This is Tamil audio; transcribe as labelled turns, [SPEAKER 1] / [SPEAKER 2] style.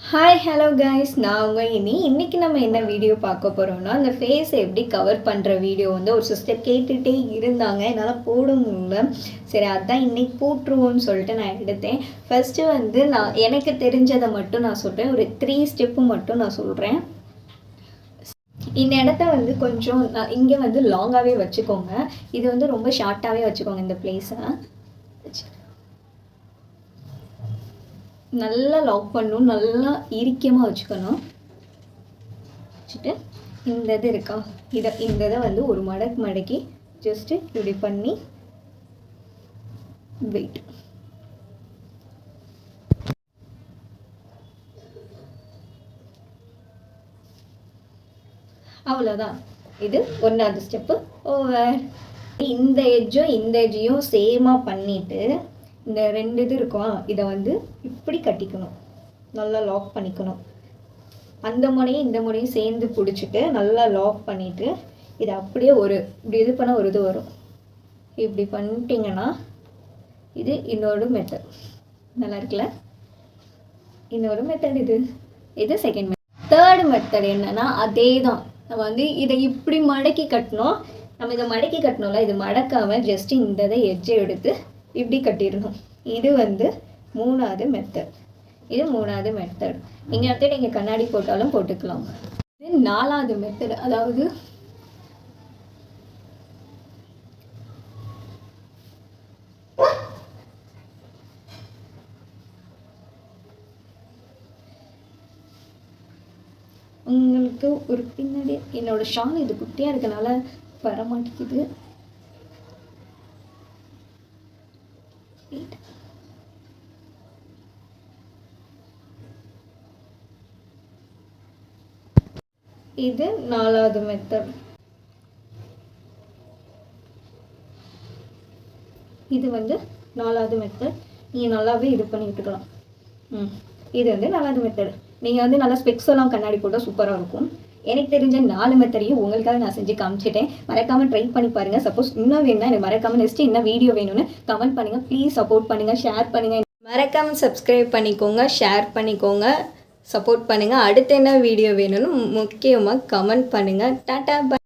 [SPEAKER 1] ஹாய் ஹலோ கைஸ், நான் உங்கள் இன்றைக்கி நம்ம என்ன வீடியோ பார்க்க போகிறோம்னா, அந்த ஃபேஸை எப்படி கவர் பண்ணுற வீடியோ வந்து ஒரு சிஸ்டர் கேட்டுகிட்டே இருந்தாங்க. என்னால் போட முடியல. சரி, அதான் இன்றைக்கி போட்டுருவோன்னு சொல்லிட்டு நான் எடுத்தேன். ஃபஸ்ட்டு வந்து நான் எனக்கு தெரிஞ்சதை மட்டும் நான் சொல்கிறேன். ஒரு 3 ஸ்டெப்பு மட்டும் நான் சொல்கிறேன். இந்த இடத்த வந்து கொஞ்சம் இங்கே வந்து லாங்காகவே வச்சுக்கோங்க. இது வந்து ரொம்ப ஷார்ட்டாகவே வச்சுக்கோங்க. இந்த பிளேஸை நல்லா லாக் பண்ணணும், நல்லா இறுக்கமாக வச்சுக்கணும். வச்சுட்டு இந்த இது இருக்கா, இந்த இதை வந்து ஒரு மடக்கி ஜஸ்ட்டு இப்படி பண்ணி வெயிட். அவ்வளோதான். இது 1வது ஸ்டெப்பு ஓவர். இந்த எட்ஜையும் சேமாக பண்ணிவிட்டு இந்த 2 இது இருக்கும், இதை வந்து இப்படி கட்டிக்கணும், நல்லா லாக் பண்ணிக்கணும். அந்த முனையும் இந்த முனையும் சேர்ந்து பிடிச்சிட்டு நல்லா லாக் பண்ணிவிட்டு இதை அப்படியே இப்படி இது பண்ண ஒரு இது வரும். இப்படி பண்ணிட்டீங்கன்னா இது இன்னொரு மெத்தட். நல்லா இருக்குல்ல? இன்னொரு மெத்தட் இது செகண்ட் மெத்தட். தேர்டு மெத்தட் என்னன்னா, அதே தான். நம்ம வந்து இதை இப்படி மடக்கி கட்டணும். நம்ம இதை மடக்கி கட்டணும்ல, இது மடக்காமல் ஜஸ்ட்டு இந்த இதை எட்ஜை எடுத்து இப்படி கட்டிடணும். இது வந்து 3வது மெத்தட். இது 3வது மெத்தட். நீங்கள் வந்து நீங்கள் கண்ணாடி போட்டாலும் போட்டுக்கலாம். இது 4வது மெத்தட். அதாவது உங்களுக்கு ஒரு பின்னாடி என்னோட ஷால் இது குட்டியாக இருக்கனால வர மாட்டேங்குது. இது 4வது மெத்தட். இது வந்து 4வது மெத்தட். நீங்கள் நல்லாவே இது பண்ணி விட்டுக்கலாம். இது வந்து 4வது மெத்தட். நீங்கள் வந்து நல்லா ஸ்பெக்ஸ் எல்லாம் கண்ணாடி போட்டால் சூப்பராக இருக்கும். எனக்கு தெரிஞ்ச 4 மெத்தடையும் உங்களுக்காக நான் செஞ்சு காமிச்சிட்டேன். மறக்காமல் ட்ரை பண்ணி பாருங்கள். சப்போஸ் இன்னும் வேணும்னா எனக்கு மறக்காமல் நெக்ஸ்ட்டு என்ன வீடியோ வேணும்னு கமெண்ட் பண்ணுங்கள். ப்ளீஸ் சப்போர்ட் பண்ணுங்கள், ஷேர் பண்ணுங்கள். மறக்காமல் சப்ஸ்கிரைப் பண்ணிக்கோங்க, ஷேர் பண்ணிக்கோங்க, சப்போர்ட் பண்ணுங்கள். அடுத்து என்ன வீடியோ வேணும்னு முக்கியமாக கமெண்ட் பண்ணுங்கள். Tata, by.